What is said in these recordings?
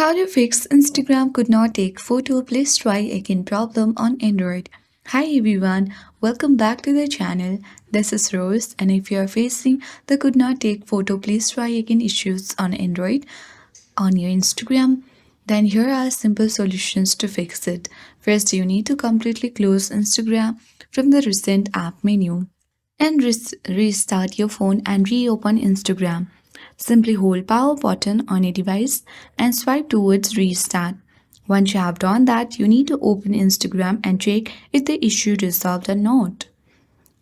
How to fix Instagram could not take photo, please try again problem on Android. Hi everyone, welcome back to the channel. This is Rose, and if you are facing the could not take photo, please try again issues on Android on your Instagram, then here are simple solutions to fix it. First, you need to completely close Instagram from the recent app menu and restart your phone and reopen Instagram. Simply hold power button on a device and swipe towards restart. Once you have done that, you need to open Instagram and check if the issue resolved or not.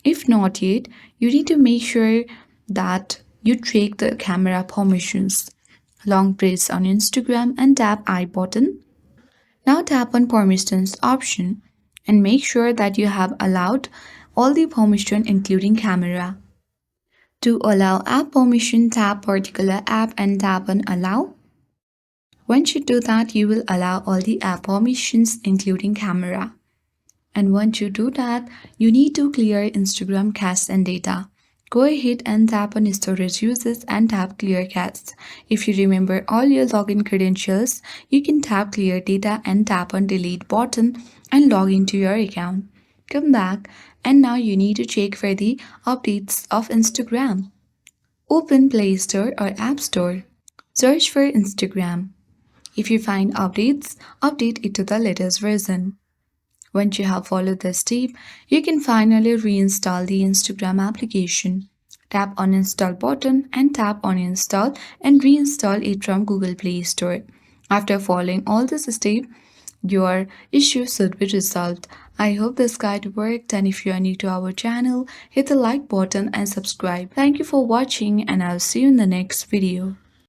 If not yet, you need to make sure that you check the camera permissions. Long press on Instagram and tap I button. Now tap on permissions option and make sure that you have allowed all the permission including camera. To allow app permission, tap particular app and tap on allow. Once you do that, you will allow all the app permissions including camera. And once you do that, you need to clear Instagram cache and data. Go ahead and tap on storage uses and tap clear cache. If you remember all your login credentials, you can tap clear data and tap on delete button and log into your account. Come back, and now you need to check for the updates of Instagram. Open Play Store or App Store. Search for Instagram. If you find updates, update it to the latest version. Once you have followed this step, you can finally reinstall the Instagram application. Tap on Install button and tap on Install and reinstall it from Google Play Store. After following all this step, your issue should be resolved. I hope this guide worked, and if you are new to our channel, hit the like button and subscribe. Thank you for watching, and I'll see you in the next video.